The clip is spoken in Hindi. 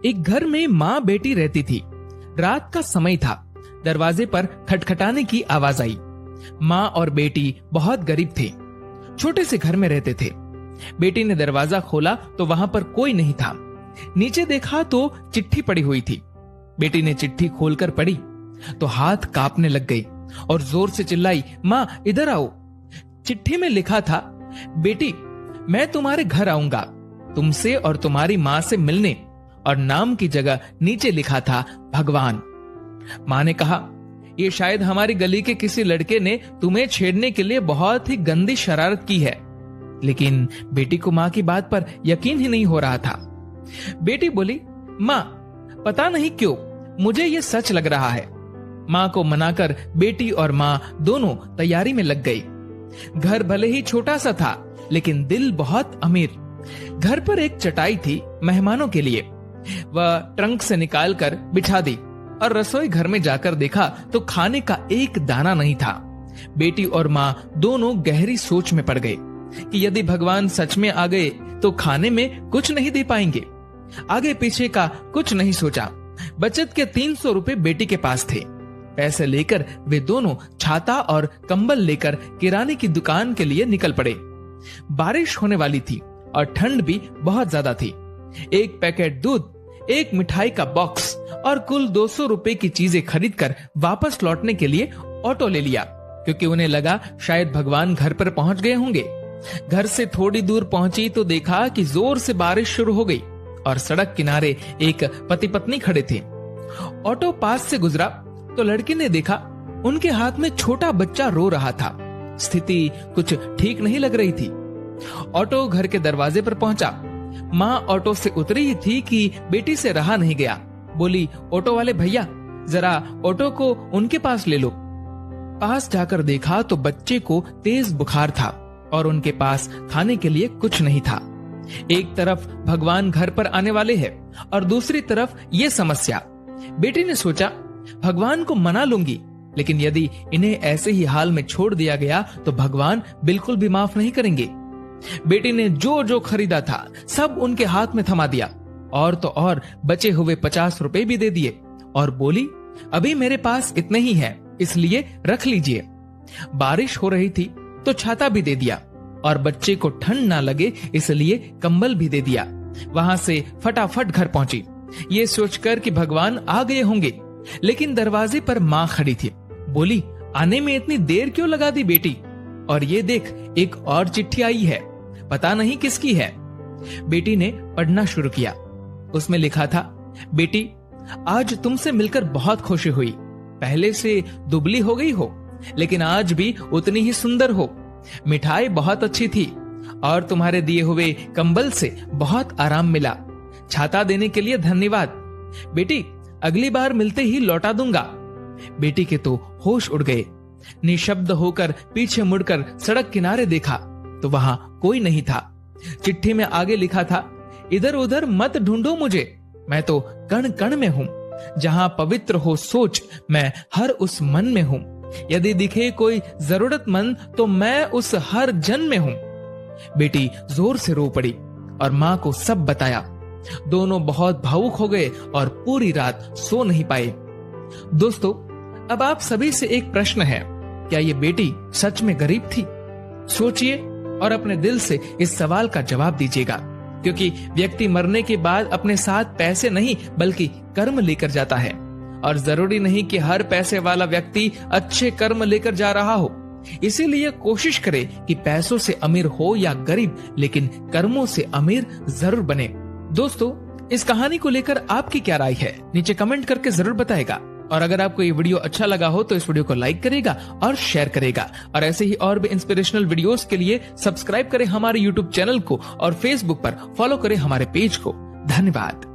एक घर में माँ बेटी रहती थी। रात का समय था। दरवाजे पर खटखटाने की आवाज आई। माँ और बेटी बहुत गरीब थे, छोटे से घर में रहते थे। बेटी ने दरवाजा खोला तो वहां पर कोई नहीं था। नीचे देखा तो चिट्ठी पड़ी हुई थी। बेटी ने चिट्ठी खोलकर पढ़ी तो हाथ कांपने लग गई और जोर से चिल्लाई, माँ इधर आओ। चिट्ठी में लिखा था, बेटी मैं तुम्हारे घर आऊंगा तुमसे और तुम्हारी माँ से मिलने, और नाम की जगह नीचे लिखा था भगवान। माँ ने कहा, ये शायद हमारी गली के किसी लड़के ने तुम्हें छेड़ने के लिए बहुत ही गंदी शरारत की है। लेकिन बेटी को माँ की बात पर यकीन ही नहीं हो रहा था। बेटी बोली, माँ पता नहीं क्यों मुझे ये सच लग रहा है। माँ को मनाकर बेटी और माँ दोनों तैयारी में लग गई। घर भले ही छोटा सा था लेकिन दिल बहुत अमीर। घर पर एक चटाई थी मेहमानों के लिए। वह ट्रंक से निकालकर बिछा दी और रसोई घर में जाकर देखा तो खाने का एक दाना नहीं था। बेटी और माँ दोनों गहरी सोच में पड़ गए कि यदि भगवान सच में आ गए तो खाने में कुछ नहीं दे पाएंगे। आगे पीछे का कुछ नहीं सोचा। बचत के 300 रुपए बेटी के पास थे। पैसे लेकर वे दोनों छाता और कंबल लेकर किराने की दुकान के लिए निकल पड़े। बारिश होने वाली थी और ठंड भी बहुत ज्यादा थी। एक पैकेट दूध, एक मिठाई का बॉक्स और कुल 200 रुपए की चीजें खरीदकर वापस लौटने के लिए ऑटो ले लिया, क्योंकि उन्हें लगा शायद भगवान घर पर पहुंच गए होंगे। घर से थोड़ी दूर पहुंची तो देखा कि जोर से बारिश शुरू हो गई और सड़क किनारे एक पति पत्नी खड़े थे। ऑटो पास से गुजरा तो लड़के ने देखा उनके हाथ में छोटा बच्चा रो रहा था। स्थिति कुछ ठीक नहीं लग रही थी। ऑटो घर के दरवाजे पर पहुंचा। माँ ऑटो से उतरी ही थी कि बेटी से रहा नहीं गया। बोली, ऑटो वाले भैया जरा ऑटो को उनके पास ले लो। पास जाकर देखा तो बच्चे को तेज बुखार था और उनके पास खाने के लिए कुछ नहीं था। एक तरफ भगवान घर पर आने वाले हैं और दूसरी तरफ ये समस्या। बेटी ने सोचा, भगवान को मना लूंगी, लेकिन यदि इन्हें ऐसे ही हाल में छोड़ दिया गया तो भगवान बिल्कुल भी माफ नहीं करेंगे। बेटी ने जो जो खरीदा था सब उनके हाथ में थमा दिया और तो और बचे हुए 50 रुपए भी दे दिए और बोली, अभी मेरे पास इतने ही हैं, इसलिए रख लीजिए। बारिश हो रही थी तो छाता भी दे दिया और बच्चे को ठंड ना लगे इसलिए कंबल भी दे दिया। वहां से फटाफट घर पहुंची, ये सोचकर कि भगवान आ गए होंगे। लेकिन दरवाजे पर माँ खड़ी थी। बोली, आने में इतनी देर क्यों लगा दी बेटी? और ये देख, एक और चिट्ठी आई है, पता नहीं किसकी है। बेटी ने पढ़ना शुरू किया। उसमें लिखा था, बेटी आज तुमसे मिलकर बहुत खुशी हुई। पहले से दुबली हो गई हो लेकिन आज भी उतनी ही सुंदर हो। मिठाई बहुत अच्छी थी और तुम्हारे दिए हुए कंबल से बहुत आराम मिला। छाता देने के लिए धन्यवाद। बेटी अगली बार मिलते ही लौटा दूंगा। बेटी के तो होश उड़ गए। निशब्द होकर पीछे मुड़कर सड़क किनारे देखा तो वहां कोई नहीं था। चिट्ठी में आगे लिखा था, इधर उधर मत ढूंढो मुझे, मैं तो कण कण में हूँ। जहाँ पवित्र हो सोच, मैं हर उस मन में हूँ। यदि दिखे कोई जरूरतमंद तो मैं उस हर जन में हूँ। बेटी जोर से रो पड़ी और माँ को सब बताया। दोनों बहुत भावुक हो गए और पूरी रात सो नहीं पाए। दोस्तों, अब आप सभी से एक प्रश्न है, क्या ये बेटी सच में गरीब थी? सोचिए और अपने दिल से इस सवाल का जवाब दीजिएगा, क्योंकि व्यक्ति मरने के बाद अपने साथ पैसे नहीं बल्कि कर्म लेकर जाता है। और जरूरी नहीं कि हर पैसे वाला व्यक्ति अच्छे कर्म लेकर जा रहा हो। इसीलिए कोशिश करें कि पैसों से अमीर हो या गरीब, लेकिन कर्मों से अमीर जरूर बने। दोस्तों, इस कहानी को लेकर आपकी क्या राय है, नीचे कमेंट करके जरूर बताएगा। और अगर आपको ये वीडियो अच्छा लगा हो तो इस वीडियो को लाइक करेगा और शेयर करेगा। और ऐसे ही और भी इंस्पिरेशनल वीडियोस के लिए सब्सक्राइब करें हमारे यूट्यूब चैनल को और फेसबुक पर फॉलो करें हमारे पेज को। धन्यवाद।